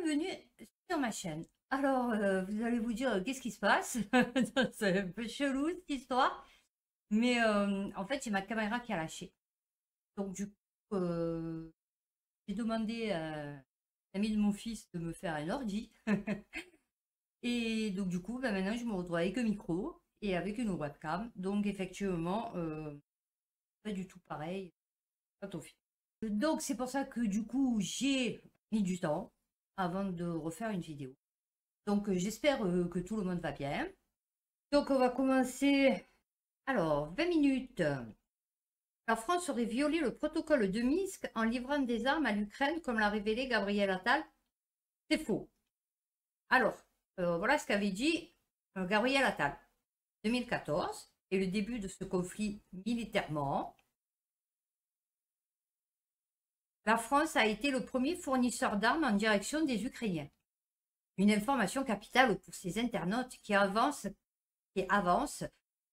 bienvenue sur ma chaîne. Alors, vous allez vous dire, qu'est-ce qui se passe? C'est un peu chelou cette histoire. Mais en fait, j'ai ma caméra qui a lâché. Donc, du coup, j'ai demandé à l'ami de mon fils de me faire un ordi. Et donc, du coup, maintenant, je me retrouve avec un micro et avec une webcam. Donc, effectivement, pas du tout pareil quand on filme. Donc, c'est pour ça que, du coup, j'ai mis du temps avant de refaire une vidéo. Donc, j'espère que tout le monde va bien. Donc, on va commencer. Alors, 20 minutes. La France aurait violé le protocole de Minsk en livrant des armes à l'Ukraine, comme l'a révélé Gabriel Attal. C'est faux. Alors, voilà ce qu'avait dit Gabriel Attal. 2014 et le début de ce conflit militairement. La France a été le premier fournisseur d'armes en direction des Ukrainiens. Une information capitale pour ces internautes qui avancent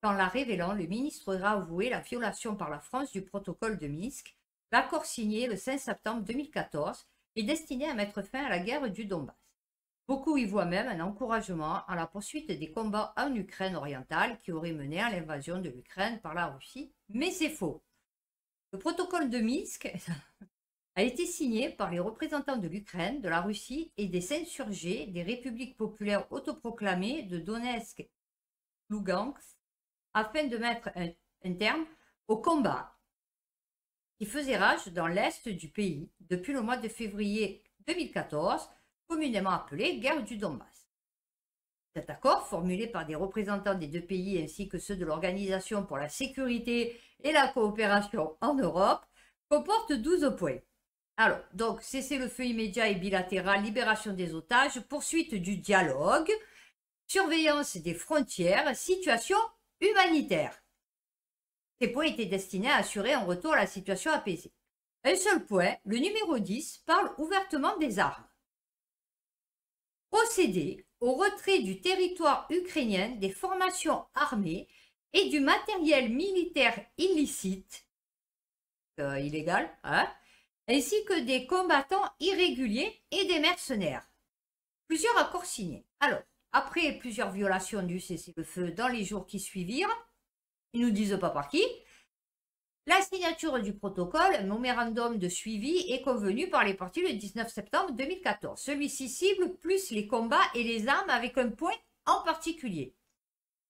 qu'en la révélant, le ministre aura avoué la violation par la France du protocole de Minsk, l'accord signé le 5 septembre 2014 et destiné à mettre fin à la guerre du Donbass. Beaucoup y voient même un encouragement à la poursuite des combats en Ukraine orientale qui aurait mené à l'invasion de l'Ukraine par la Russie, mais c'est faux. Le protocole de Minsk a été signé par les représentants de l'Ukraine, de la Russie et des insurgés des républiques populaires autoproclamées de Donetsk et Lugansk afin de mettre un terme au combat qui faisait rage dans l'est du pays depuis le mois de février 2014, communément appelé guerre du Donbass. Cet accord, formulé par des représentants des deux pays ainsi que ceux de l'Organisation pour la sécurité et la coopération en Europe, comporte 12 points. Alors, donc, cessez-le-feu immédiat et bilatéral, libération des otages, poursuite du dialogue, surveillance des frontières, situation humanitaire. Ces points étaient destinés à assurer un retour à la situation apaisée. Un seul point, le numéro 10, parle ouvertement des armes. Procéder au retrait du territoire ukrainien des formations armées et du matériel militaire illicite, illégal, hein, ainsi que des combattants irréguliers et des mercenaires. Plusieurs accords signés. Alors, après plusieurs violations du cessez-le-feu dans les jours qui suivirent, ils ne nous disent pas par qui, la signature du protocole, un mémorandum de suivi, est convenu par les parties le 19 septembre 2014. Celui-ci cible plus les combats et les armes avec un point en particulier.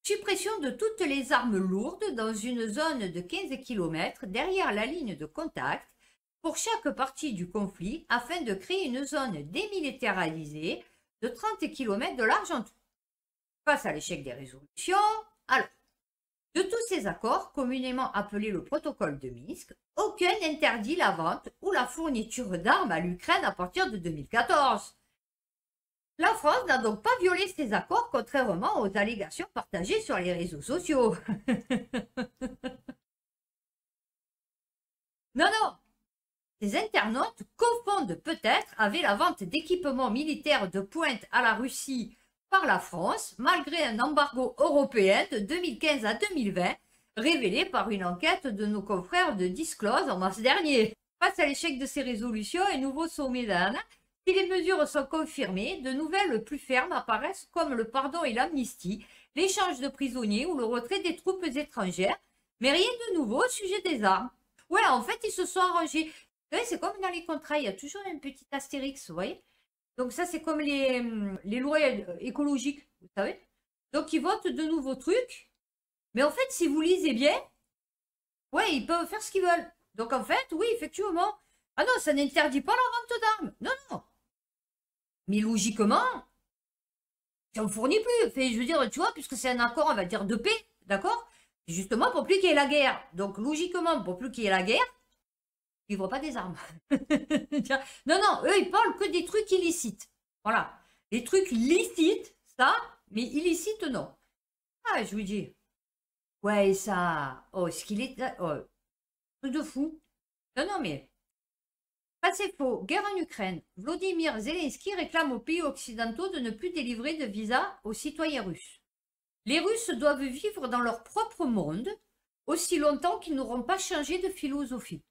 Suppression de toutes les armes lourdes dans une zone de 15 km derrière la ligne de contact pour chaque partie du conflit afin de créer une zone démilitarisée de 30 km de large en tout. Face à l'échec des résolutions, alors, de tous ces accords, communément appelés le protocole de Minsk, aucun n'interdit la vente ou la fourniture d'armes à l'Ukraine à partir de 2014. La France n'a donc pas violé ces accords, contrairement aux allégations partagées sur les réseaux sociaux. Non, non, ces internautes confondent peut-être avec la vente d'équipements militaires de pointe à la Russie par la France, malgré un embargo européen de 2015 à 2020, révélé par une enquête de nos confrères de Disclose en mars dernier. Face à l'échec de ces résolutions, un nouveau sommet d'Anne, si les mesures sont confirmées, de nouvelles plus fermes apparaissent comme le pardon et l'amnistie, l'échange de prisonniers ou le retrait des troupes étrangères, mais rien de nouveau au sujet des armes. Ouais, en fait, ils se sont arrangés. C'est comme dans les contrats, il y a toujours un petit astérix, vous voyez. Donc ça, c'est comme les lois écologiques, vous savez. Donc ils votent de nouveaux trucs. Mais en fait, si vous lisez bien, ouais, ils peuvent faire ce qu'ils veulent. Donc en fait, oui, effectivement. Ah non, ça n'interdit pas la vente d'armes. Non, non. Mais logiquement, si on ne fournit plus. Fait, je veux dire, tu vois, puisque c'est un accord, on va dire, de paix, d'accord? Justement, pour plus qu'il y ait la guerre. Donc logiquement, pour plus qu'il y ait la guerre, ils ne voient pas des armes. Non, non, eux, ils parlent que des trucs illicites. Voilà. Les trucs licites, ça, mais illicites, non. Ah, je vous dis. Ouais, ça. Oh, ce qu'il est. Oh, truc de fou. Non, non, mais. Pas c'est faux. Guerre en Ukraine. Vladimir Zelensky réclame aux pays occidentaux de ne plus délivrer de visa aux citoyens russes. Les Russes doivent vivre dans leur propre monde aussi longtemps qu'ils n'auront pas changé de philosophie.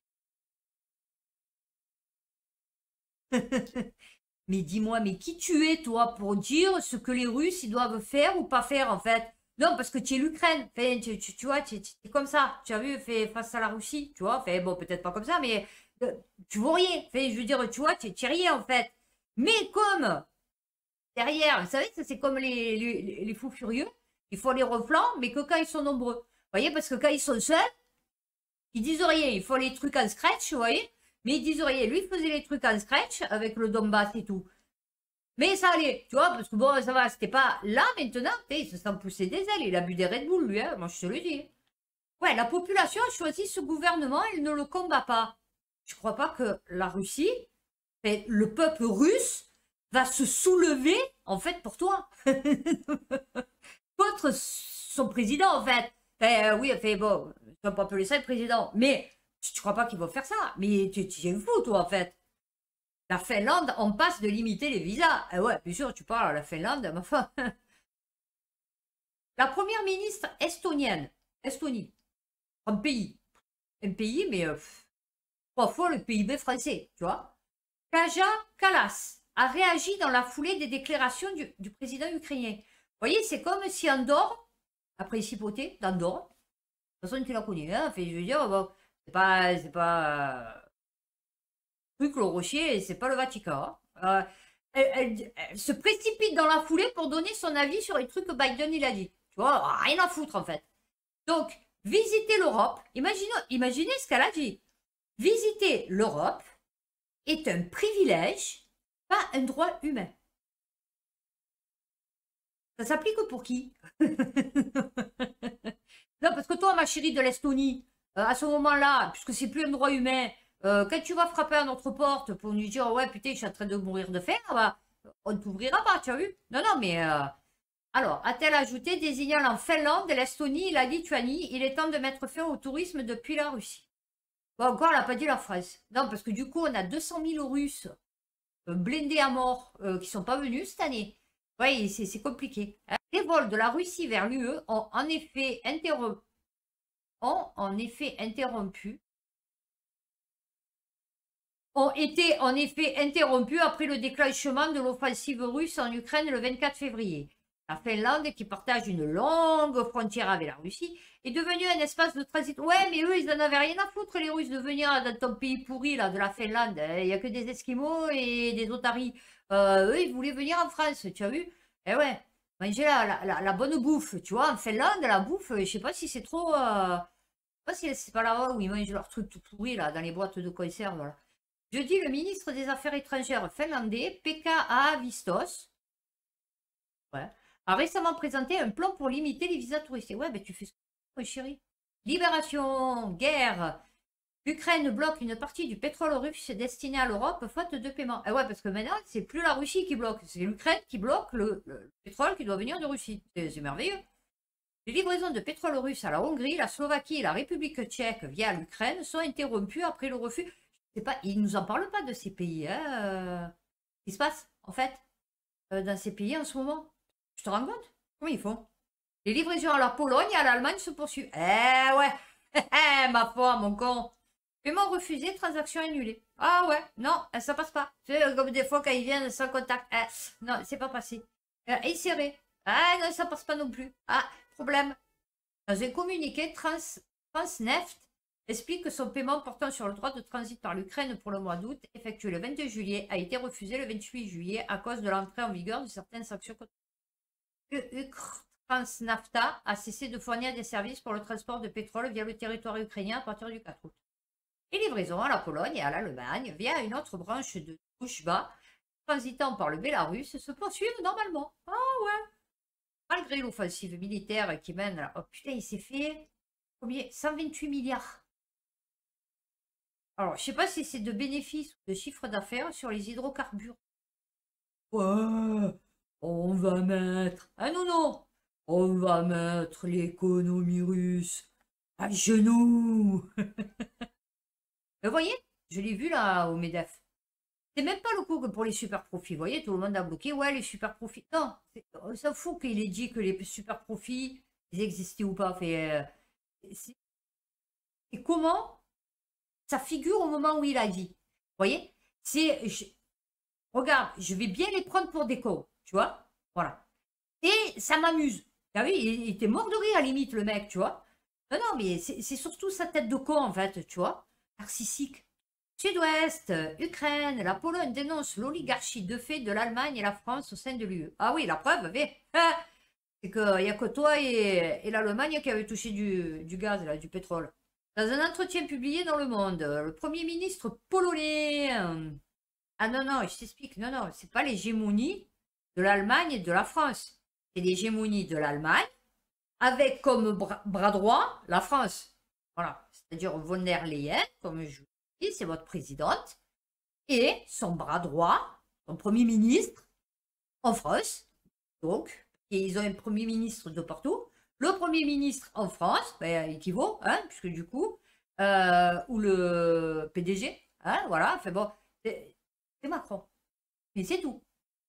Mais dis-moi, mais qui tu es, toi, pour dire ce que les Russes, ils doivent faire ou pas faire, en fait? Non, parce que tu es l'Ukraine. Enfin, tu vois, tu es comme ça. Tu as vu, fait face à la Russie, tu vois. Enfin, bon, peut-être pas comme ça, mais tu vaux rien. Enfin, je veux dire, tu vois, tu es rien, en fait. Mais comme derrière, vous savez, ça c'est comme les fous furieux. Il faut les reflants, mais que quand ils sont nombreux. Vous voyez, parce que quand ils sont seuls, ils disent rien. Ils font les trucs en scratch, vous voyez. Mais ils disent rien. Lui, il faisait les trucs en scratch avec le Donbass et tout. Mais ça allait, tu vois, parce que bon, ça va, c'était pas là maintenant, il se sent pousser des ailes, il a bu des Red Bull, lui, hein, moi je te le dis. Ouais, la population a choisi ce gouvernement, elle ne le combat pas. Je crois pas que la Russie, le peuple russe, va se soulever, en fait, pour toi. Contre son président, en fait. Oui, bon, tu vas pas appeler ça le président, mais tu crois pas qu'ils vont faire ça. Mais tu es fou, toi, en fait. La Finlande, on passe de limiter les visas. Ouais, bien sûr, tu parles à la Finlande, ma foi. La première ministre estonienne, Estonie, un pays, mais 3 fois le PIB français, tu vois. Kaja Kallas a réagi dans la foulée des déclarations du président ukrainien. Vous voyez, c'est comme si Andorre, la principauté d'Andorre, de toute façon, tu la connais, hein, je veux dire, bon, c'est pas truc le Rocher, c'est pas le Vatican. Hein. Elle se précipite dans la foulée pour donner son avis sur les trucs que Biden il a dit. Tu vois, rien à foutre en fait. Donc, visiter l'Europe, imaginez ce qu'elle a dit. Visiter l'Europe est un privilège, pas un droit humain. Ça s'applique pour qui? Non, parce que toi, ma chérie de l'Estonie, à ce moment-là, puisque c'est plus un droit humain, quand tu vas frapper à notre porte pour nous dire, ouais, putain, je suis en train de mourir de faim, bah, on ne t'ouvrira pas, tu as vu? Non, non, mais alors, a-t-elle ajouté, désignant la Finlande, l'Estonie et la Lituanie, il est temps de mettre fin au tourisme depuis la Russie. Bon, encore, elle n'a pas dit la phrase. Non, parce que du coup, on a 200 000 Russes blindés à mort qui sont pas venus cette année. Oui, c'est compliqué. Les vols de la Russie vers l'UE ont en effet interrompu ont été en effet interrompus après le déclenchement de l'offensive russe en Ukraine le 24 février. La Finlande, qui partage une longue frontière avec la Russie, est devenue un espace de transit. Ouais, mais eux, ils en avaient rien à foutre, les Russes, de venir dans ton pays pourri, là, de la Finlande. Il n'y a que des Esquimaux et des Otaries. Eux, ils voulaient venir en France, tu as vu? Eh ouais, manger la bonne bouffe, tu vois. En Finlande, la bouffe, je sais pas si c'est trop... je sais pas si c'est pas là-bas où ils mangent leurs trucs tout pourris, là, dans les boîtes de conserve, voilà. Jeudi, le ministre des Affaires étrangères finlandais, Pekka Haavistos, ouais, a récemment présenté un plan pour limiter les visas touristiques. Ouais, ben tu fais ce que tu veux, chérie. Libération, guerre. L'Ukraine bloque une partie du pétrole russe destiné à l'Europe faute de paiement. Et ouais, parce que maintenant, c'est plus la Russie qui bloque, c'est l'Ukraine qui bloque le pétrole qui doit venir de Russie. C'est merveilleux. Les livraisons de pétrole russe à la Hongrie, la Slovaquie et la République tchèque via l'Ukraine sont interrompues après le refus. Je sais pas, ils nous en parlent pas de ces pays. Hein, ce qui se passe, en fait, dans ces pays en ce moment. Tu te rends compte? Comment ils font? Les livraisons à la Pologne et à l'Allemagne se poursuivent. Eh ouais, ma foi, mon con. Paiement refusé, transaction annulée. Ah ouais, non, ça passe pas. C'est comme des fois quand ils viennent sans contact. Non, c'est pas passé. Inséré. Ah non, ça passe pas non plus. Ah, problème. Dans un communiqué, Transneft explique que son paiement portant sur le droit de transit par l'Ukraine pour le mois d'août, effectué le 22 juillet, a été refusé le 28 juillet à cause de l'entrée en vigueur de certaines sanctions contre Transnafta a cessé de fournir des services pour le transport de pétrole via le territoire ukrainien à partir du 4 août. Les livraisons à la Pologne et à l'Allemagne via une autre branche de Touchba, transitant par le Bélarus, se poursuivent normalement. Ah ouais. Malgré l'offensive militaire qui mène à... Oh putain, il s'est fait combien? 128 milliards. Alors, je sais pas si c'est de bénéfices ou de chiffre d'affaires sur les hydrocarbures. Ouais, on va mettre... Ah non, non. On va mettre l'économie russe à genoux. Vous voyez, je l'ai vu là au MEDEF. C'est même pas le coup que pour les super profits. Vous voyez, tout le monde a bloqué. Ouais, les super profits. Non, on s'en fout qu'il ait dit que les super profits, ils existaient ou pas. Et comment ça figure au moment où il a dit. Vous voyez, regarde, je vais bien les prendre pour des cons, tu vois. Voilà. Et ça m'amuse. Ah oui, il était mort de rire à la limite, le mec, tu vois. Non, non, mais c'est surtout sa tête de con, en fait, tu vois. Narcissique. Sud-Ouest, Ukraine, la Pologne dénonce l'oligarchie de fait de l'Allemagne et la France au sein de l'UE. Ah oui, la preuve, c'est qu'il n'y a que toi et l'Allemagne qui avaient touché du gaz, là, du pétrole. Dans un entretien publié dans Le Monde, le Premier ministre polonais... ah non, non, je t'explique, non, non, c'est pas l'hégémonie de l'Allemagne et de la France. C'est l'hégémonie de l'Allemagne avec comme bras droit la France. Voilà, c'est-à-dire von der Leyen, comme je vous dis, c'est votre présidente, et son bras droit, son premier ministre, en France. Donc, et ils ont un premier ministre de partout. Le premier ministre en France, ben, équivaut, hein, puisque du coup, ou le PDG, hein, voilà, enfin bon, c'est Macron. Mais c'est tout.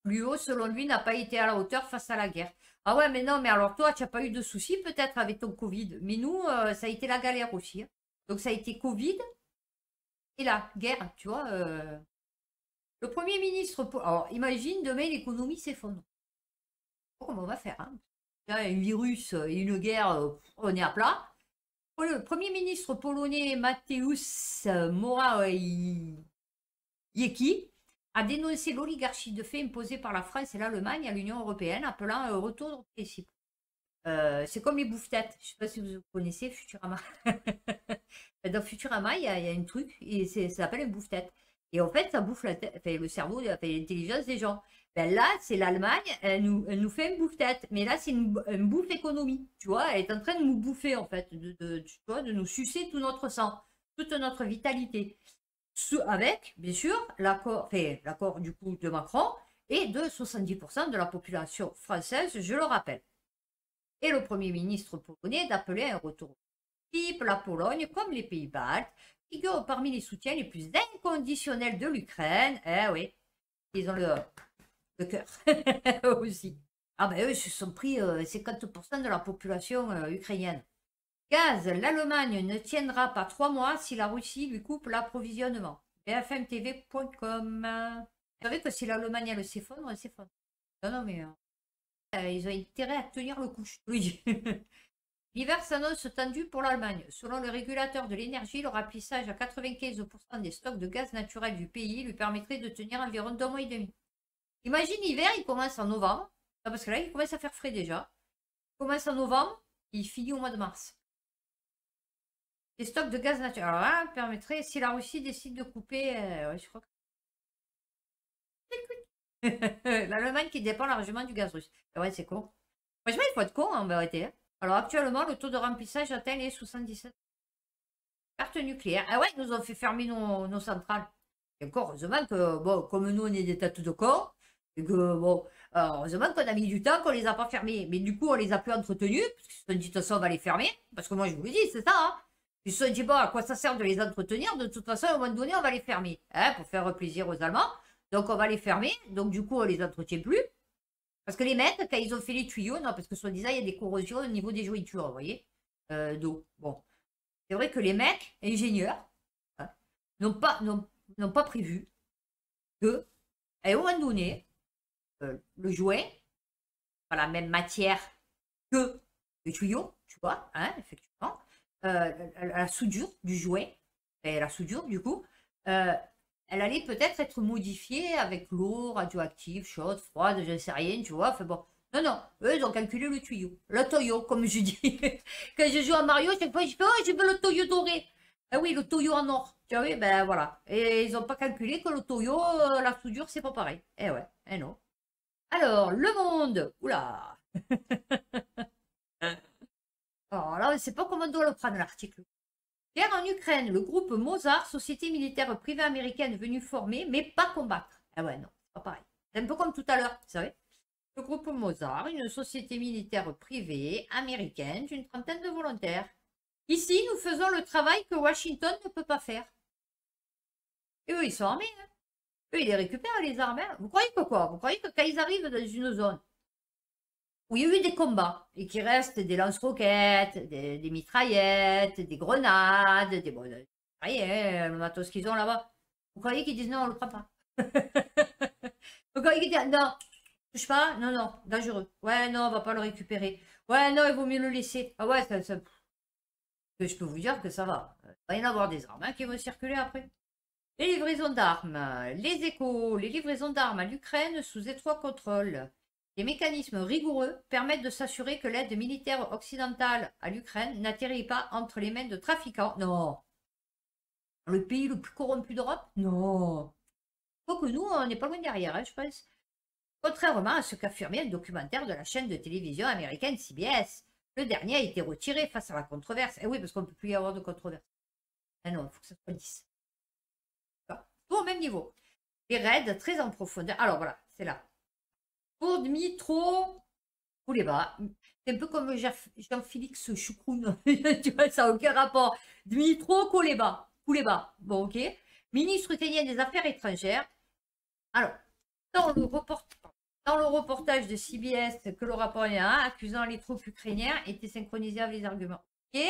L'UE, selon lui, n'a pas été à la hauteur face à la guerre. Ah ouais, mais non, mais alors toi, tu n'as pas eu de soucis peut-être avec ton Covid. Mais nous, ça a été la galère aussi, hein. Donc ça a été Covid et la guerre, tu vois. Le Premier ministre... Alors imagine, demain, l'économie s'effondre. Comment on va faire, hein? Il y a un virus et une guerre, on est à plat. Le Premier ministre polonais Mateusz Morawiecki a dénoncé l'oligarchie de fait imposée par la France et l'Allemagne à l'Union européenne, appelant un retour au principe. C'est comme les bouffes-têtes. Je ne sais pas si vous connaissez Futurama. Dans Futurama, il y a un truc, et ça s'appelle un bouffe-tête. Et en fait, ça bouffe la tête, enfin, le cerveau, l'intelligence des gens. Ben là, c'est l'Allemagne, elle nous fait une bouffe-tête. Mais là, c'est une bouffe économie. Tu vois, elle est en train de nous bouffer, en fait, tu vois, de nous sucer tout notre sang, toute notre vitalité. Avec, bien sûr, l'accord du coup de Macron et de 70% de la population française, je le rappelle. Et le Premier ministre polonais d'appeler un retour type la Pologne, comme les pays baltes, figurent parmi les soutiens les plus inconditionnels de l'Ukraine. Eh oui, ils ont le cœur aussi. Ah ben eux, ils se sont pris 50% de la population ukrainienne. Gaz, l'Allemagne ne tiendra pas 3 mois si la Russie lui coupe l'approvisionnement. BFMTV.com. Vous savez que si l'Allemagne elle s'effondre, elle s'effondre. Non, non, mais ils ont intérêt à tenir le coup, je te le dis. L'hiver s'annonce tendu pour l'Allemagne. Selon le régulateur de l'énergie, le remplissage à 95% des stocks de gaz naturel du pays lui permettrait de tenir environ 2 mois et demi. Imagine l'hiver, il commence en novembre. Parce que là, il commence à faire frais déjà. Il commence en novembre, il finit au mois de mars. Les stocks de gaz naturel. Alors là, permettrait, si la Russie décide de couper, ouais, je crois que... L'Allemagne qui dépend largement du gaz russe. Ouais, c'est con. Franchement, il faut être con en vérité, hein. Alors actuellement, le taux de remplissage atteint les 77. Carte nucléaire. Ah ouais, ils nous ont fait fermer nos centrales. Et encore, heureusement que, bon, comme nous, on est des têtes de con, et que, bon, heureusement qu'on a mis du temps, qu'on les a pas fermés. Mais du coup, on les a plus entretenus, parce qu'ils se sont dit, de toute façon, on va les fermer. Parce que moi, je vous le dis, c'est ça, hein. Ils se sont dit, bon, à quoi ça sert de les entretenir? De toute façon, à un moment donné, on va les fermer, hein, pour faire plaisir aux Allemands. Donc, on va les fermer. Donc, du coup, on les entretient plus. Parce que les mecs, quand ils ont fait les tuyaux, non, parce que soi-disant, il y a des corrosions au niveau des jointures, vous voyez, d'eau. Bon. C'est vrai que les mecs, ingénieurs, hein, n'ont pas prévu que, à un moment donné, le joint, pas la même matière que le tuyau, tu vois, hein, effectivement, la soudure du joint, et la soudure, du coup, elle allait peut-être être modifiée avec l'eau radioactive, chaude, froide, je ne sais rien, tu vois, enfin bon. Non, non, eux, ils ont calculé le tuyau. Le toyo, comme je dis. Quand je joue à Mario, chaque fois, je fais, oh, je veux le toyo doré. Ah oui, le toyo en or. Tu vois, oui, ben voilà. Et ils n'ont pas calculé que le toyo, la soudure, c'est pas pareil. Eh ouais, eh non. Alors, le monde. Oula. Alors là, on ne sait pas comment on doit le prendre, l'article. Guerre en Ukraine, le groupe Mozart, société militaire privée américaine venue former, mais pas combattre. Ah ouais, non, c'est pas pareil. C'est un peu comme tout à l'heure, vous savez. Le groupe Mozart, une société militaire privée américaine d'une trentaine de volontaires. Ici, nous faisons le travail que Washington ne peut pas faire. Et eux, ils sont armés, hein. Eux, ils les récupèrent, les armes, hein. Vous croyez que quoi? Vous croyez que quand ils arrivent dans une zone où il y a eu des combats et qu'il reste des lance-roquettes, des mitraillettes, des grenades, des le matos qu'ils ont là-bas, vous croyez qu'ils disent non, on ne le prend pas? Donc il dit, non, touche pas, non, non, dangereux. Ouais, non, on va pas le récupérer. Ouais, non, il vaut mieux le laisser. Ah ouais, je peux vous dire que ça va. Il va y en avoir des armes hein, qui vont circuler après. Les livraisons d'armes. Les échos. Les livraisons d'armes à l'Ukraine sous étroit contrôle. Des mécanismes rigoureux permettent de s'assurer que l'aide militaire occidentale à l'Ukraine n'atterrit pas entre les mains de trafiquants. Non. Le pays le plus corrompu d'Europe? Non. Quoique nous, on n'est pas loin derrière, hein, je pense. Contrairement à ce qu'affirmait le documentaire de la chaîne de télévision américaine CBS. Le dernier a été retiré face à la controverse. Eh oui, parce qu'on ne peut plus y avoir de controverse. Ah non, il faut que ça soit lisse. Tout au même niveau. Les raids très en profondeur. Alors voilà, c'est là. Pour Dmitro Kouleba. C'est un peu comme Jean-Félix Choucroune. Tu vois, ça n'a aucun rapport. Dmitro Kouleba. Kouleba. Bon, ok. Ministre ukrainien des Affaires étrangères. Alors, dans le reportage de CBS que le rapport accusant les troupes ukrainiennes était synchronisé avec les arguments. Ok.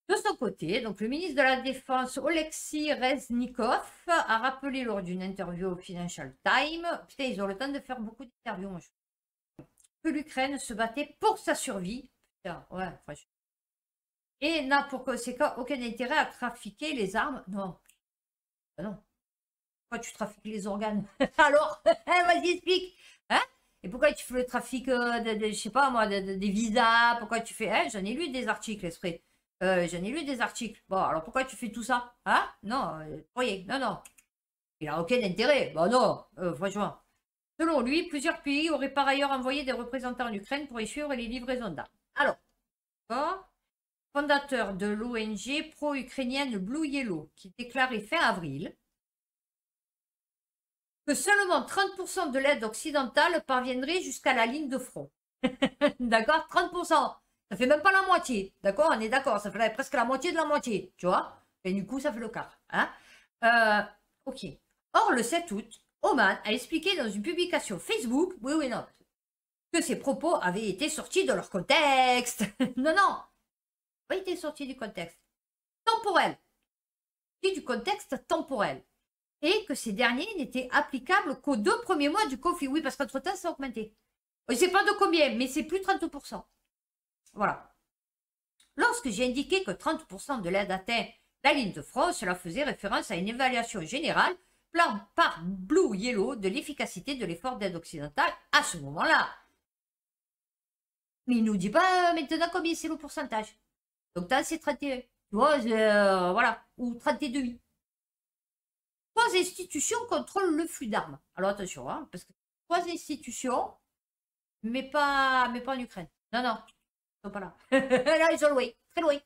De son côté, donc le ministre de la Défense, Oleksiy Reznikov, a rappelé lors d'une interview au Financial Times, putain, ils ont le temps de faire beaucoup d'interviews, moi, que l'Ukraine se battait pour sa survie, putain, ouais, franchement, et n'a pour conséquent aucun intérêt à trafiquer les armes. Non, non. Pourquoi tu trafiques les organes? Alors, vas-y, explique. Hein? Et pourquoi tu fais le trafic je sais pas moi, des visas? Pourquoi tu fais... Hein? J'en ai lu des articles, esprit. J'en ai lu des articles. Bon, alors pourquoi tu fais tout ça? Hein? Non, voyez, non, non. Il n'a aucun intérêt. Bon, non, franchement. Selon lui, plusieurs pays auraient par ailleurs envoyé des représentants en Ukraine pour y suivre les livraisons d'armes. Alors, fondateur de l'ONG pro-ukrainienne Blue Yellow, qui déclarait fin avril que seulement 30% de l'aide occidentale parviendrait jusqu'à la ligne de front. D'accord? 30%. Ça fait même pas la moitié. D'accord? On est d'accord. Ça fait presque la moitié de la moitié. Tu vois? Et du coup, ça fait le quart. Hein? Ok. Or, le 7 août, Oman a expliqué dans une publication Facebook, oui, non, que ses propos avaient été sortis de leur contexte. Non, non. Pas été sortis du contexte. Temporel. Du contexte temporel. Et que ces derniers n'étaient applicables qu'aux 2 premiers mois du conflit. Oui, parce qu'entre-temps, ça a augmenté. Je ne sais pas de combien, mais c'est plus 30%. Voilà. Lorsque j'ai indiqué que 30% de l'aide atteint la ligne de front, cela faisait référence à une évaluation générale par Blue Yellow de l'efficacité de l'effort d'aide occidentale à ce moment-là. Mais il ne nous dit pas maintenant combien c'est le pourcentage. Donc, c'est 31. Tu vois, voilà. Ou 32. 3 institutions contrôlent le flux d'armes. Alors attention, hein, parce que 3 institutions, mais pas en Ukraine. Non, non, ils sont pas là. Là, ils sont loin, très loin.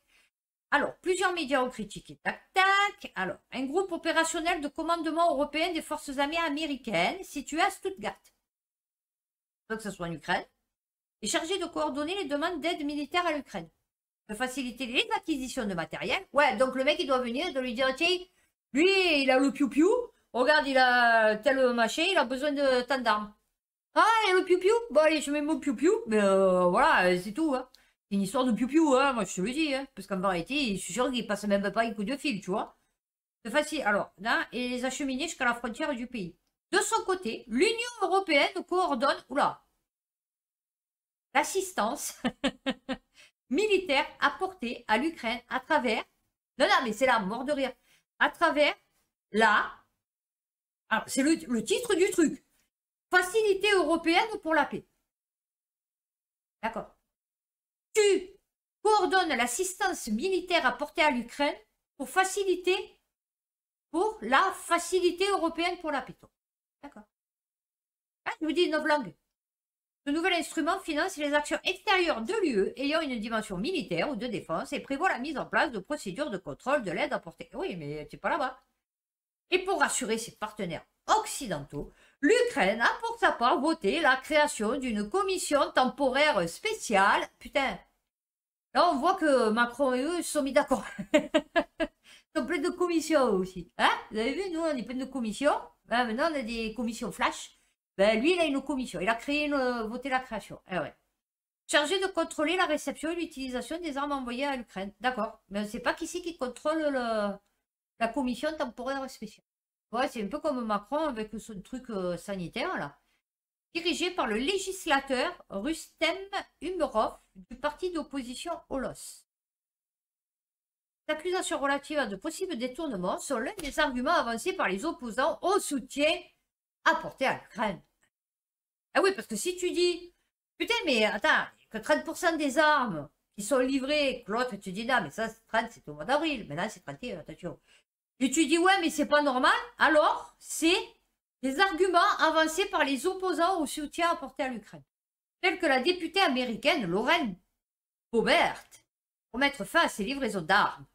Alors, plusieurs médias ont critiqué. Tac, tac. Alors, un groupe opérationnel de commandement européen des forces armées américaines situé à Stuttgart, donc que ce soit en Ukraine, est chargé de coordonner les demandes d'aide militaire à l'Ukraine, de faciliter les acquisitions de matériel. Ouais, donc le mec, il doit venir, de lui dire, tiens, lui, il a le piou-piou. Regarde, il a tel machin, il a besoin de tant d'armes. Ah, il a le piou-piou. Bon, allez, je mets mon piou-piou. Mais voilà, c'est tout. Hein. C'est une histoire de piou-piou, hein, moi je te le dis. Hein, parce qu'en vérité, je suis sûr qu'il passe même pas un coup de fil, tu vois. C'est facile. Alors, là, et les acheminer jusqu'à la frontière du pays. De son côté, l'Union européenne coordonne, oula, l'assistance militaire apportée à l'Ukraine à travers, non, non, mais c'est là, mort de rire, à travers la, alors c'est le titre du truc, Facilité européenne pour la paix. D'accord. Tu coordonnes l'assistance militaire apportée à l'Ukraine pour la Facilité européenne pour la paix. D'accord. Ah, je vous dis une autre langue. Ce nouvel instrument finance les actions extérieures de l'UE ayant une dimension militaire ou de défense et prévoit la mise en place de procédures de contrôle de l'aide apportée. Oui, mais tu n'es pas là-bas. Et pour rassurer ses partenaires occidentaux, l'Ukraine a pour sa part voté la création d'une commission temporaire spéciale. Putain, là on voit que Macron et eux se sont mis d'accord. Ils sont pleins de commissions aussi. Hein? Vous avez vu, nous on est plein de commissions. Hein, maintenant on a des commissions flash. Ben, lui, il a une commission. Il a voté la création. Eh ouais. Chargé de contrôler la réception et l'utilisation des armes envoyées à l'Ukraine. D'accord. Mais on ne sait pas qui c'est qui contrôle la commission temporaire spéciale. Ouais, c'est un peu comme Macron avec son truc sanitaire, là. Dirigé par le législateur Rustem Umerov du parti d'opposition Holos. Les accusations relatives à de possibles détournements sont l'un des arguments avancés par les opposants au soutien apporté à l'Ukraine. Ah oui, parce que si tu dis, putain, mais attends, que 30% des armes qui sont livrées, que l'autre te dit, non, mais ça, 30, c'était au mois d'avril, maintenant c'est 31, attention. Et tu dis, ouais, mais c'est pas normal, alors c'est des arguments avancés par les opposants au soutien apporté à l'Ukraine, tels que la députée américaine Lauren Boebert, pour mettre fin à ces livraisons d'armes.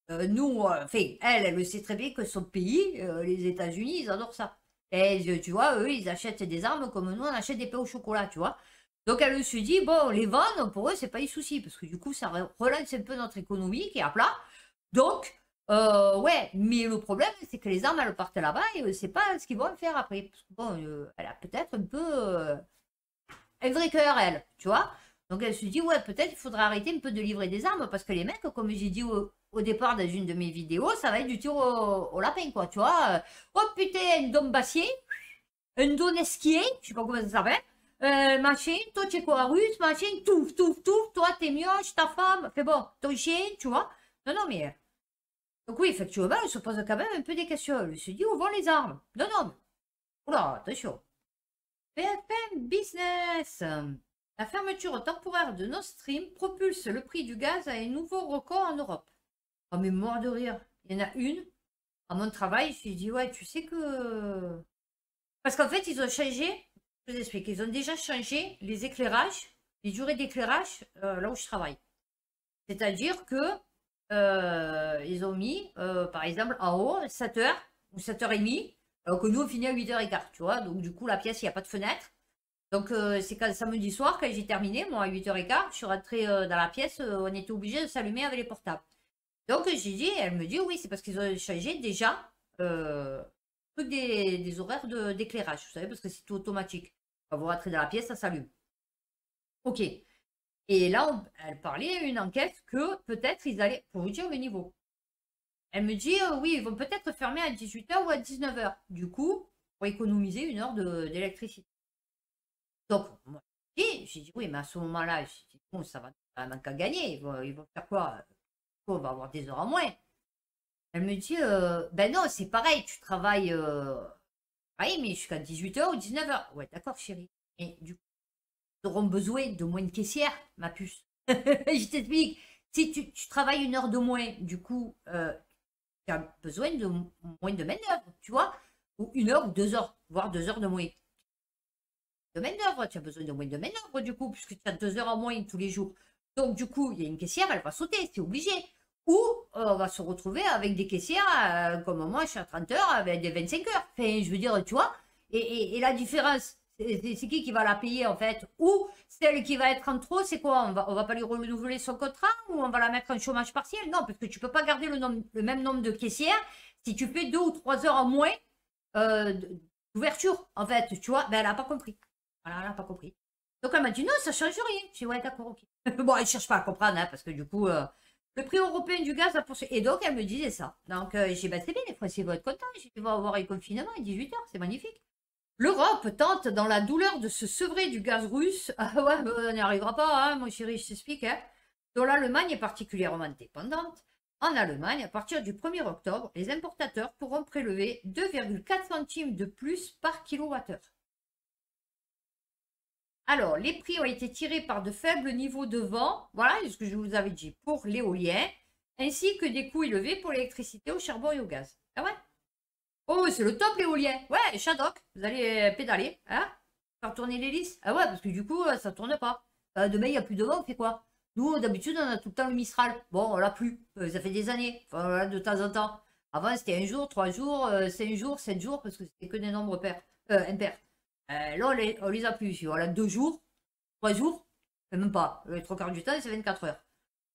Enfin, elle le sait très bien que son pays, les États-Unis, ils adorent ça. Et tu vois, eux, ils achètent des armes comme nous, on achète des pains au chocolat, tu vois. Donc elle se dit, bon, les vendre, pour eux, c'est pas un souci, parce que du coup, ça relance un peu notre économie qui est à plat. Donc, ouais, mais le problème, c'est que les armes, elles partent là-bas et c'est pas ce qu'ils vont faire après. Parce que bon, elle a peut-être un peu un vrai cœur, elle, tu vois. Donc elle se dit, ouais, peut-être il faudra arrêter un peu de livrer des armes, parce que les mecs, comme j'ai dit au départ dans une de mes vidéos, ça va être du tir au lapin, quoi, tu vois. Oh putain, un Donbassien, un Donetskien, je sais pas comment ça s'appelle, machin, toi tu es quoi, russe, machin, touf, touf, touf, toi t'es mioche, ta femme, fais bon, ton chien, tu vois. Non, non, mais... Donc oui, effectivement, elle se pose quand même un peu des questions. Elle se dit, où vont les armes? Non, non, mais... Oula, attention. BFM Business. La fermeture temporaire de Nord Stream propulse le prix du gaz à un nouveau record en Europe. Oh mais mort de rire. Il y en a une. À mon travail, je lui dis, ouais, tu sais que... Parce qu'en fait, ils ont changé, je vous explique, ils ont déjà changé les éclairages, les durées d'éclairage là où je travaille. C'est-à-dire que ils ont mis, par exemple, en haut, 7h ou 7h30, alors que nous, on finit à 8h15, tu vois. Donc, du coup, la pièce, il n'y a pas de fenêtre. Donc, c'est quand samedi soir, quand j'ai terminé, moi, à 8h15, je suis rentrée dans la pièce, on était obligé de s'allumer avec les portables. Donc, j'ai dit, elle me dit, oui, c'est parce qu'ils ont changé déjà truc des horaires d'éclairage, vous savez, parce que c'est tout automatique. Quand vous rentrez dans la pièce, ça s'allume. Ok. Et là, elle parlait une enquête que peut-être ils allaient, pour vous dire le niveau. Elle me dit, oui, ils vont peut-être fermer à 18h ou à 19h. Du coup, pour économiser 1 heure d'électricité. Donc, moi, j'ai dit, oui, mais à ce moment-là, bon, ça va vraiment qu'à gagner. Ils vont faire quoi? On va avoir des heures en moins. Elle me dit, ben non, c'est pareil, tu travailles, pareil, mais jusqu'à 18h ou 19h. Ouais, d'accord, chérie. Et du coup, ils auront besoin de moins de caissières, ma puce. Je t'explique. Si tu travailles 1 heure de moins, du coup, tu as besoin de moins de main-d'œuvre, tu vois. Ou 1 heure ou 2 heures, voire 2 heures de moins de main-d'œuvre. Tu as besoin de moins de main-d'œuvre, du coup, puisque tu as 2 heures en moins tous les jours. Donc, du coup, il y a une caissière, elle va sauter, c'est obligé. Ou on va se retrouver avec des caissières, comme moi, je suis à 30 heures, avec des 25 heures. Enfin, je veux dire, tu vois. Et la différence, c'est qui va la payer, en fait? Ou celle qui va être en trop, c'est quoi? On va pas lui renouveler son contrat ou on va la mettre en chômage partiel? Non, parce que tu peux pas garder le même nombre de caissières si tu fais 2 ou 3 heures en moins d'ouverture, en fait. Tu vois, ben, elle a pas compris. Voilà, elle n'a pas compris. Donc elle m'a dit non, ça change rien. Je dis ouais, d'accord, ok. Bon, elle cherche pas à comprendre, hein, parce que du coup, le prix européen du gaz a poursuivi. Et donc elle me disait ça. Donc j'ai dit bah c'est bien, les Français vont être contents. J'ai dit on va avoir un confinement à 18h, c'est magnifique. L'Europe tente, dans la douleur de se sevrer du gaz russe, ah ouais, on n'y arrivera pas, hein, mon chéri, je t'explique, hein, dont l'Allemagne est particulièrement dépendante. En Allemagne, à partir du 1er octobre, les importateurs pourront prélever 2,4 centimes de plus par kilowattheure. Alors, les prix ont été tirés par de faibles niveaux de vent, voilà ce que je vous avais dit, pour l'éolien, ainsi que des coûts élevés pour l'électricité au charbon et au gaz. Ah ouais? Oh, c'est le top l'éolien. Ouais, Shadok, vous allez pédaler, hein? Faire tourner l'hélice. Ah ouais, parce que du coup, ça tourne pas. Demain, il n'y a plus de vent, on fait quoi? Nous, d'habitude, on a tout le temps le Mistral. Bon, on l'a plus. Ça fait des années. Enfin, voilà, de temps en temps. Avant, c'était 1 jour, 3 jours, 5 jours, 7 jours, parce que c'était que des nombres impairs. Là, on les a plus. Voilà, 2 jours, 3 jours, même pas. Les 3 quarts du temps, c'est 24 heures.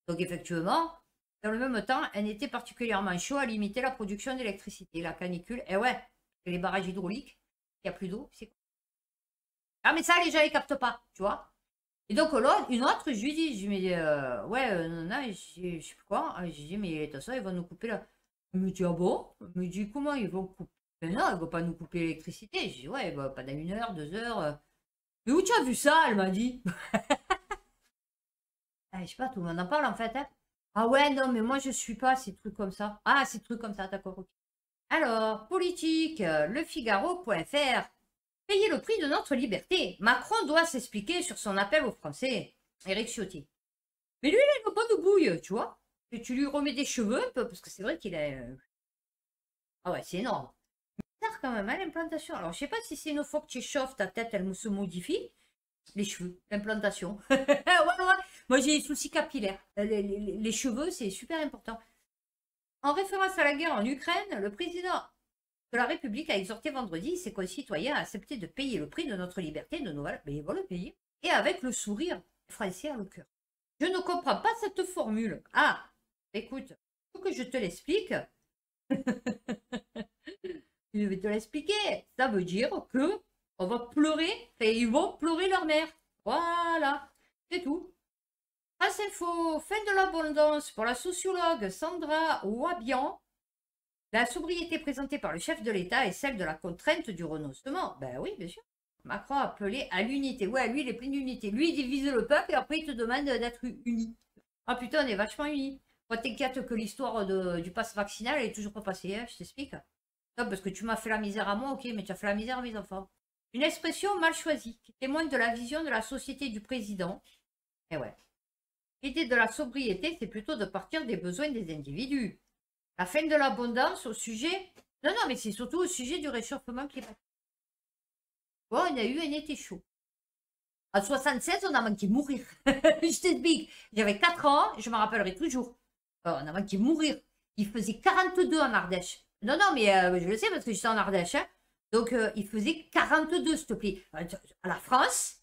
Donc, effectivement, dans le même temps, un été particulièrement chaud a limité la production d'électricité. La canicule, et ouais, les barrages hydrauliques, il n'y a plus d'eau. Ah, mais ça, les gens, ils captent pas, tu vois. Et donc, là, une autre, je lui dis, je me dis, ouais, non, je sais plus quoi. Je dis, mais de toute façon, ils vont nous couper là. Il me dit, ah bon? Il me dit, comment ils vont couper? Mais non, elle ne va pas nous couper l'électricité. Je dis, ouais, bah, pendant 1 heure, 2 heures. Mais où tu as vu ça? Elle m'a dit. Je sais pas, tout le monde en parle en fait. Hein. Ah ouais, non, mais moi je suis pas ces trucs comme ça. Ah, ces trucs comme ça, d'accord, ok. Alors, politique, lefigaro.fr. Payer le prix de notre liberté. Macron doit s'expliquer sur son appel aux Français. Éric Ciotti. Mais lui, il n'a pas de bouille, tu vois. Et tu lui remets des cheveux un peu, parce que c'est vrai qu'il a... Ah ouais, c'est énorme. Bizarre quand même, hein, l'implantation. Alors, je sais pas si c'est une fois que tu chauffes, ta tête, elle se modifie. Les cheveux, l'implantation. Ouais, ouais. Moi, j'ai des soucis capillaires. Les cheveux, c'est super important. En référence à la guerre en Ukraine, le président de la République a exhorté vendredi ses concitoyens à accepter de payer le prix de notre liberté, de nos valeurs. Mais ils vont le payer. Et avec le sourire français à le cœur. Je ne comprends pas cette formule. Ah, écoute, faut que je te l'explique. Je vais te l'expliquer. Ça veut dire que on va pleurer, et ils vont pleurer leur mère. Voilà, c'est tout. France Info, fin de l'abondance pour la sociologue Sandra Ouabian. La sobriété présentée par le chef de l'État est celle de la contrainte du renoncement. Ben oui, bien sûr. Macron a appelé à l'unité. Ouais, lui, il est plein d'unité. Lui, il divise le peuple et après, il te demande d'être uni. Ah putain, on est vachement unis. Moi, t'inquiète que l'histoire du pass vaccinal, elle est toujours pas passée, hein, je t'explique. Non, parce que tu m'as fait la misère à moi, ok, mais tu as fait la misère à mes enfants. Une expression mal choisie, qui témoigne de la vision de la société du président. Eh ouais. L'idée de la sobriété, c'est plutôt de partir des besoins des individus. La fin de l'abondance au sujet... Non, non, mais c'est surtout au sujet du réchauffement climatique. Bon, on a eu un été chaud. À 76, on a manqué de mourir. Je t'explique. J'avais 4 ans, je me rappellerai toujours. On a manqué de mourir. Il faisait 42 en Ardèche. Non, non, mais je le sais parce que j'étais en Ardèche. Hein. Donc, il faisait 42, s'il te plaît. À la France,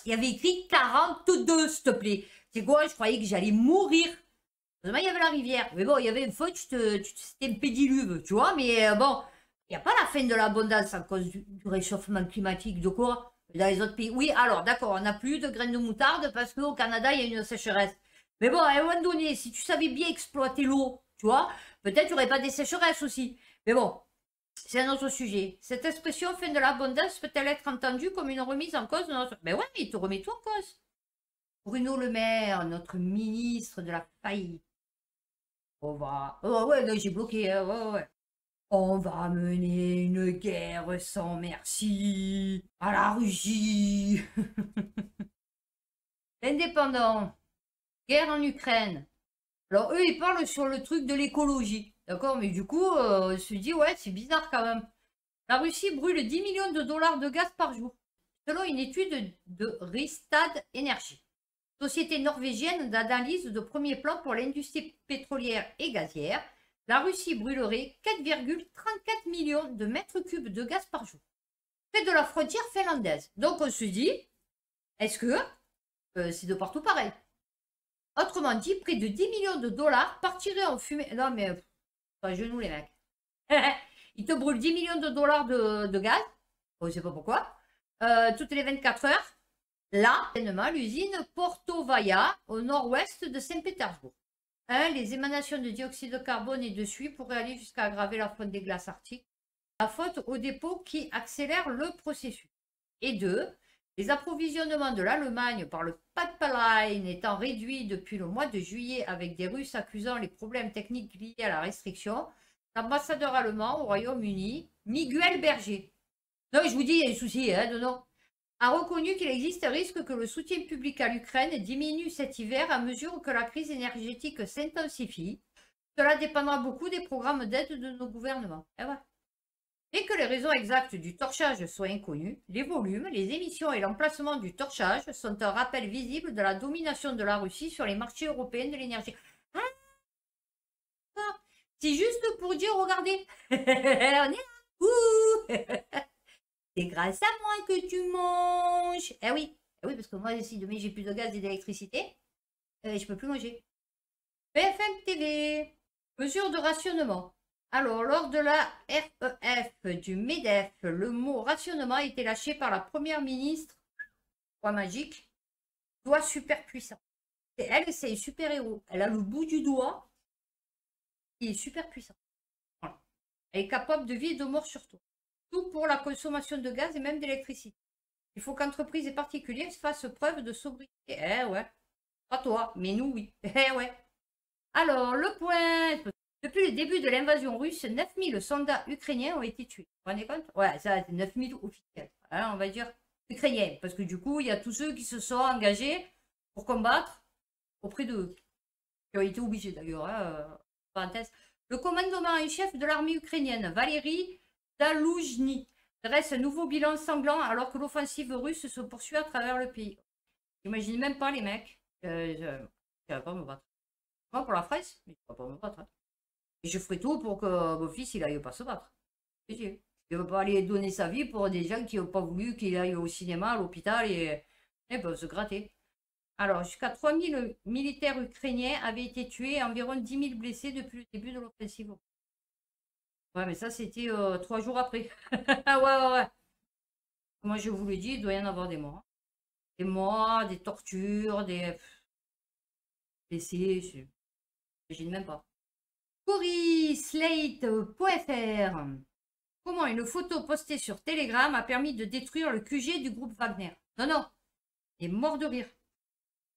il y avait écrit 42, s'il te plaît. C'est quoi? Je croyais que j'allais mourir. Heureusement, il y avait la rivière. Mais bon, il y avait une fois, c'était un pédiluve, tu vois. Mais bon, il n'y a pas la fin de l'abondance à cause du réchauffement climatique. De quoi? Dans les autres pays. Oui, alors, d'accord, on n'a plus de graines de moutarde parce qu'au Canada, il y a une sécheresse. Mais bon, à un moment donné, si tu savais bien exploiter l'eau, tu vois, peut-être tu n'aurais pas des sécheresses aussi. Mais bon, c'est un autre sujet. Cette expression fin de l'abondance peut-elle être entendue comme une remise en cause de notre... Ben ouais, mais il te remet tout en cause. Bruno Le Maire, notre ministre de la faillite. On va... Oh ouais, là, j'ai bloqué. Ouais, ouais. On va mener une guerre sans merci. À la Russie. L'indépendant. Guerre en Ukraine. Alors, eux, ils parlent sur le truc de l'écologie. D'accord? Mais du coup, on se dit, ouais, c'est bizarre quand même. La Russie brûle 10 millions de dollars de gaz par jour. Selon une étude de Rystad Energy. Société norvégienne d'analyse de premier plan pour l'industrie pétrolière et gazière, la Russie brûlerait 4,34 millions de mètres cubes de gaz par jour, près de la frontière finlandaise. Donc on se dit, est-ce que c'est de partout pareil? Autrement dit, près de 10 millions de dollars partiraient en fumée. Non mais, pas genou les mecs. Ils te brûlent 10 millions de dollars de gaz, on ne sait pas pourquoi, toutes les 24 heures. Là, l'usine Portovaya, au nord-ouest de Saint-Pétersbourg. Les émanations de dioxyde de carbone et de suie pourraient aller jusqu'à aggraver la fonte des glaces arctiques. La faute au dépôt qui accélère le processus. Et 2, les approvisionnements de l'Allemagne par le pipeline étant réduits depuis le mois de juillet avec des Russes accusant les problèmes techniques liés à la restriction, l'ambassadeur allemand au Royaume-Uni, Miguel Berger. Non, je vous dis, il y a des soucis, hein, non. A reconnu qu'il existe un risque que le soutien public à l'Ukraine diminue cet hiver à mesure que la crise énergétique s'intensifie. Cela dépendra beaucoup des programmes d'aide de nos gouvernements. Et ouais. Et que les raisons exactes du torchage soient inconnues, les volumes, les émissions et l'emplacement du torchage sont un rappel visible de la domination de la Russie sur les marchés européens de l'énergie. Ah, c'est juste pour dire, regardez, on est là. C'est grâce à moi que tu manges. Eh oui, parce que moi, si demain j'ai plus de gaz et d'électricité, je peux plus manger. BFM TV, mesure de rationnement. Alors, lors de la REF du MEDEF, le mot rationnement a été lâché par la première ministre, doigt magique, doigt super puissant. Et elle, c'est un super héros. Elle a le bout du doigt qui est super puissant. Voilà. Elle est capable de vie et de mort sur toi. Tout pour la consommation de gaz et même d'électricité. Il faut qu'entreprises et particuliers fassent preuve de sobriété. Eh ouais. Pas toi, mais nous, oui. Eh ouais. Alors, le point. Depuis le début de l'invasion russe, 9000 soldats ukrainiens ont été tués. Vous vous rendez compte? Ouais, ça, c'est 9000 officiels. Hein, on va dire ukrainiens. Parce que du coup, il y a tous ceux qui se sont engagés pour combattre auprès d'eux. Qui ont été obligés d'ailleurs. Hein, parenthèse. Le commandement en chef de l'armée ukrainienne, Valéry Daloujny, dresse un nouveau bilan sanglant alors que l'offensive russe se poursuit à travers le pays. J'imagine même pas les mecs. Je ne vais pas me battre. Moi, pour la France, je ne vais pas me battre. Hein. Et je ferai tout pour que mon fils, il n'aille pas se battre. Je ne veux pas aller donner sa vie pour des gens qui n'ont pas voulu qu'il aille au cinéma, à l'hôpital et peuvent se gratter. Alors, jusqu'à 3000 militaires ukrainiens avaient été tués et environ 10 000 blessés depuis le début de l'offensive. Ouais, mais ça, c'était 3 jours après. Ouais. Moi, je vous le dis, il doit y en avoir des morts. Des morts, des tortures, des blessés, j'imagine même pas. Slate.fr. Comment une photo postée sur Telegram a permis de détruire le QG du groupe Wagner? Non, il est mort de rire.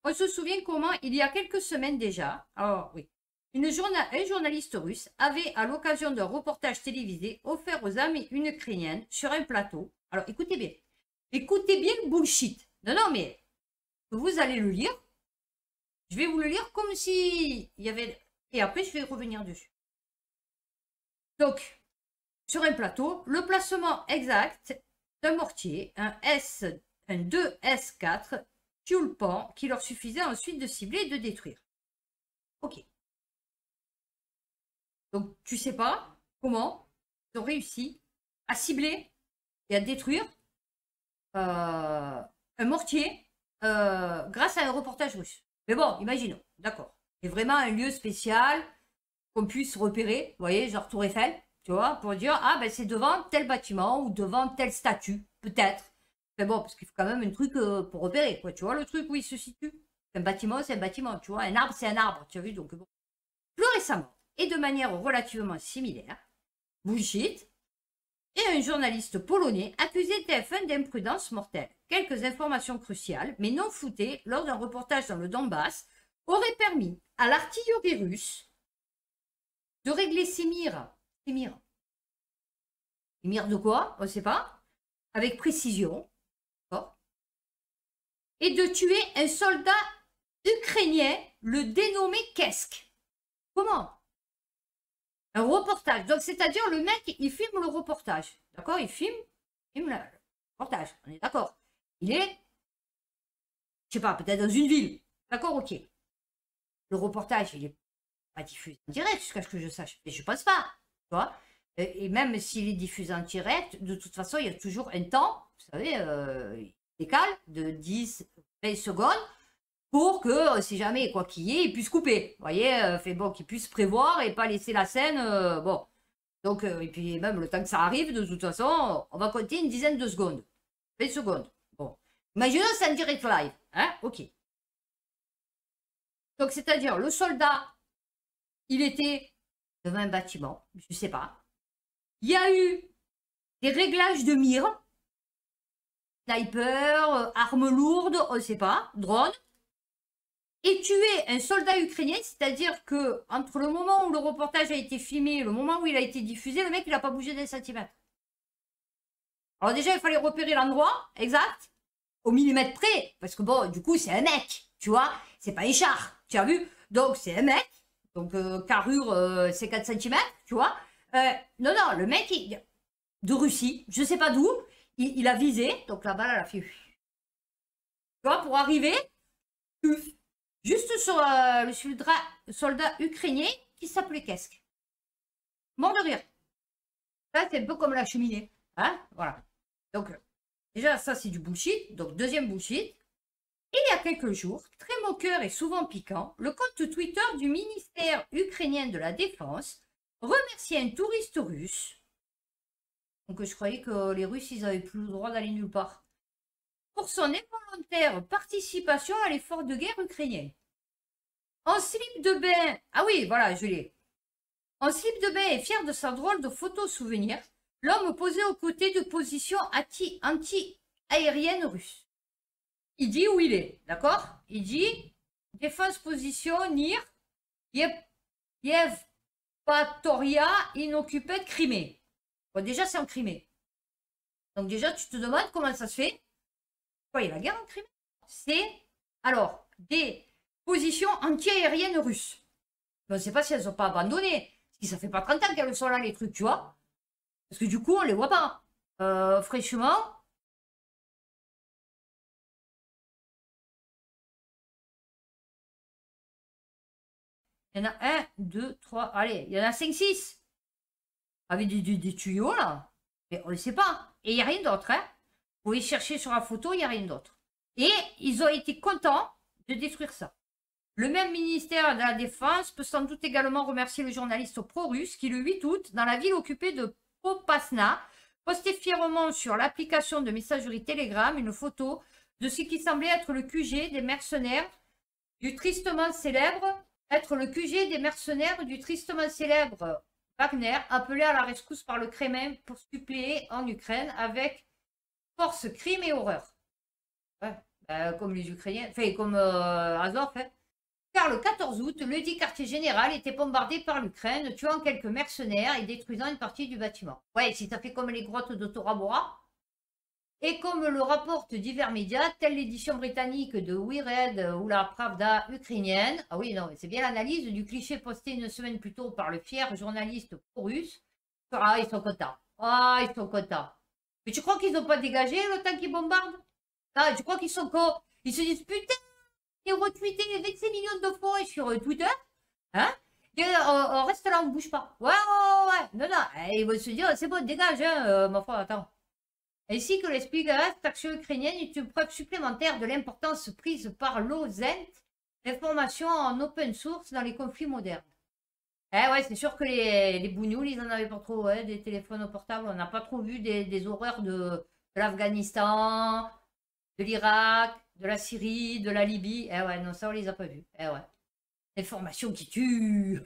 On se souvient comment, il y a quelques semaines déjà, alors oui, un journaliste russe avait, à l'occasion d'un reportage télévisé, offert aux armées ukrainiennes sur un plateau. Alors écoutez bien le bullshit. Non, mais vous allez le lire. Je vais vous le lire comme si il y avait... Et après, je vais revenir dessus. Donc, sur un plateau, le placement exact d'un mortier, un 2S4, Tulpan, qui leur suffisait ensuite de cibler et de détruire. Ok. Donc, tu sais pas comment ils ont réussi à cibler et à détruire un mortier grâce à un reportage russe. Mais bon, imaginons, d'accord. C'est vraiment un lieu spécial qu'on puisse repérer, vous voyez, genre Tour Eiffel, tu vois, pour dire, ah ben c'est devant tel bâtiment ou devant telle statue, peut-être. Mais bon, parce qu'il faut quand même un truc pour repérer, quoi, tu vois, le truc où il se situe. Un bâtiment, c'est un bâtiment, tu vois, un arbre, c'est un arbre, tu as vu, donc bon. Plus récemment, et de manière relativement similaire, bullshit, et un journaliste polonais accusé TF1 d'imprudence mortelle. Quelques informations cruciales, mais non floutées, lors d'un reportage dans le Donbass, auraient permis à l'artillerie russe de régler ses mires. Ses mires. Les mires de quoi? On ne sait pas. Avec précision. Et de tuer un soldat ukrainien, le dénommé Kesk. Comment? Un reportage. Donc, c'est-à-dire, le mec, il filme le reportage. D'accord? Il filme le reportage. On est d'accord. Il est, je sais pas, peut-être dans une ville. D'accord? Ok. Le reportage, il est pas diffusé en direct, jusqu'à ce que je sache. Mais je pense pas. Tu vois? Et même s'il est diffusé en direct, de toute façon, il y a toujours un temps, vous savez, il décale de 10, 20 secondes pour que, si jamais quoi qu'il y ait, il puisse couper. Vous voyez, fait bon, qu'il puisse prévoir et pas laisser la scène. Bon. Donc, et puis même le temps que ça arrive, de toute façon, on va compter une dizaine de secondes. 20 secondes. Bon. Imaginons c'est en direct live. Hein? Ok. Donc, c'est-à-dire, le soldat, il était devant un bâtiment, je ne sais pas. Il y a eu des réglages de mire, sniper, armes lourdes, on ne sait pas, drone, et tuer un soldat ukrainien, c'est-à-dire que entre le moment où le reportage a été filmé et le moment où il a été diffusé, le mec, il n'a pas bougé d'un centimètre. Alors déjà, il fallait repérer l'endroit exact, au millimètre près, parce que bon, du coup, c'est un mec, tu vois, c'est pas un char, tu as vu? Donc, c'est un mec, donc carrure 50 cm, tu vois. Non, le mec de Russie, je sais pas d'où, il a visé, donc la balle, elle a fait... Tu vois, pour arriver, juste sur le soldat ukrainien qui s'appelait Kesk. Mort de rire. Ça, c'est un peu comme la cheminée. Hein? Voilà. Donc, déjà, ça, c'est du bullshit. Donc, deuxième bullshit. Il y a quelques jours, très moqueur et souvent piquant, le compte Twitter du ministère ukrainien de la Défense remerciait un touriste russe. Donc, je croyais que les Russes, ils n'avaient plus le droit d'aller nulle part. Pour son involontaire participation à l'effort de guerre ukrainien. En slip de bain. Ah oui, voilà, je l'ai. En slip de bain et fier de sa drôle de photo souvenir, l'homme posait aux côtés de positions anti-aériennes russes. Il dit où il est, d'accord? Il dit défense position NIR, Yevpatoria inoccupée de Crimée. Bon, déjà, c'est en Crimée. Donc déjà, tu te demandes comment ça se fait. Quoi, il y a la guerre en Crimée? C'est, alors, des positions anti-aériennes russes. On ne sait pas si elles ne sont pas abandonnées. Parce que ça fait pas 30 ans qu'elles sont là, les trucs, tu vois. Parce que du coup, on les voit pas. Fraîchement. Il y en a 1, 2, 3, allez, il y en a 5, 6. Avec des tuyaux, là. Mais on ne le sait pas. Et il n'y a rien d'autre, hein. Vous pouvez chercher sur la photo, il n'y a rien d'autre. Et ils ont été contents de détruire ça. Le même ministère de la Défense peut sans doute également remercier le journaliste pro-russe qui, le 8 août, dans la ville occupée de Popasna, postait fièrement sur l'application de messagerie Telegram une photo de ce qui semblait être le QG des mercenaires du tristement célèbre Wagner, appelé à la rescousse par le Kremlin pour suppléer en Ukraine avec force, crime et horreur. Ouais, comme les Ukrainiens, enfin comme Azov, hein. Car le 14 août, le dit quartier général était bombardé par l'Ukraine, tuant quelques mercenaires et détruisant une partie du bâtiment. Ouais, si ça fait comme les grottes de Tora Bora. Et comme le rapportent divers médias, telle l'édition britannique de Wired ou la Pravda ukrainienne, ah oui, non, c'est bien l'analyse du cliché posté une semaine plus tôt par le fier journaliste pro-russe. Ah, ils sont contents. Ah, ils sont contents. Mais tu crois qu'ils n'ont pas dégagé le temps qu'ils bombardent? Ah, tu crois qu'ils sont cons? Ils se disent, putain, ils ont retweeté 25 millions de fois sur Twitter, hein? Et, on reste là, on bouge pas. Ouais, ouais, ouais. Non, non, ils vont se dire, c'est bon, dégage, hein, ma foi, attends. Ainsi que l'explique cette action ukrainienne est une preuve supplémentaire de l'importance prise par l'OZENT, l'information en open source dans les conflits modernes. Eh ouais, c'est sûr que les bougnoules, ils en avaient pas trop, ouais, des téléphones portables. On n'a pas trop vu des horreurs de l'Afghanistan, de l'Irak, de la Syrie, de la Libye. Eh ouais, non, ça, on les a pas vus. Eh ouais. L'information qui tue.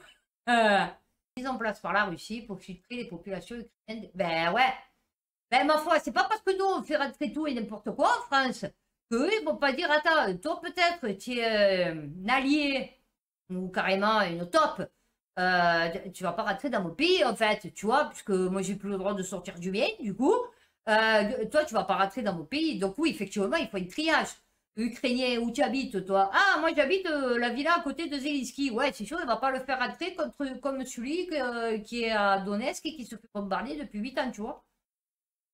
Mise en place par la Russie pour filtrer les populations ukrainiennes. Ben ouais. Ben ma foi, c'est pas parce que nous, on fait rentrer tout et n'importe quoi en France qu'eux, ils vont pas dire, attends, toi peut-être, tu es un allié ou carrément une top. Tu vas pas rentrer dans mon pays, en fait, tu vois, puisque moi, j'ai plus le droit de sortir du mien, du coup. Toi, tu vas pas rentrer dans mon pays. Donc oui, effectivement, il faut un triage. Ukrainien, où tu habites, toi? Ah, moi, j'habite la villa à côté de Zelensky. Ouais, c'est sûr, il va pas le faire rentrer comme celui qui est à Donetsk et qui se fait bombarder depuis 8 ans, tu vois.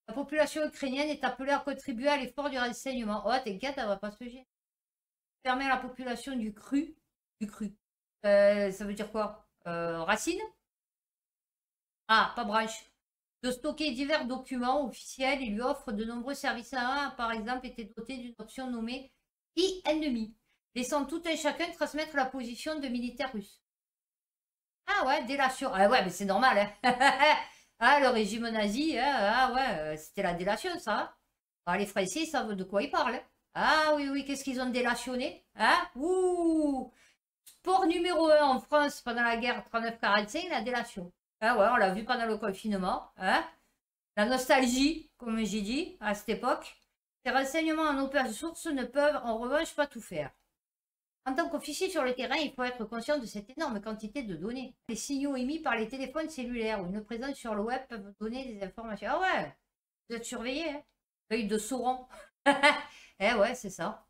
La population ukrainienne est appelée à contribuer à l'effort du renseignement. Oh, t'inquiète, elle va pas se gêner. Permet à la population du cru. Du cru. Ça veut dire quoi? Racine? Ah, pas branche. De stocker divers documents officiels. Il lui offre de nombreux services. A par exemple, était doté d'une option nommée e-ennemi, laissant tout un chacun transmettre la position de militaires russes. Ah ouais, délation. Ah ouais, mais c'est normal, hein. Ah, le régime nazi, hein, ah ouais, c'était la délation, ça. Hein. Ah, les Français, ils savent de quoi ils parlent. Hein. Ah oui, oui, qu'est-ce qu'ils ont délationné? Hein? Ouh! Sport numéro 1 en France pendant la guerre 39-45, la délation. Ah ouais, on l'a vu pendant le confinement. Hein? La nostalgie, comme j'ai dit, à cette époque. Ces renseignements en open source ne peuvent en revanche pas tout faire. En tant qu'officier sur le terrain, il faut être conscient de cette énorme quantité de données. Les signaux émis par les téléphones cellulaires ou une présence sur le web peuvent donner des informations. Ah ouais, vous êtes surveillé, hein? Œil de Sauron. Eh ouais, c'est ça.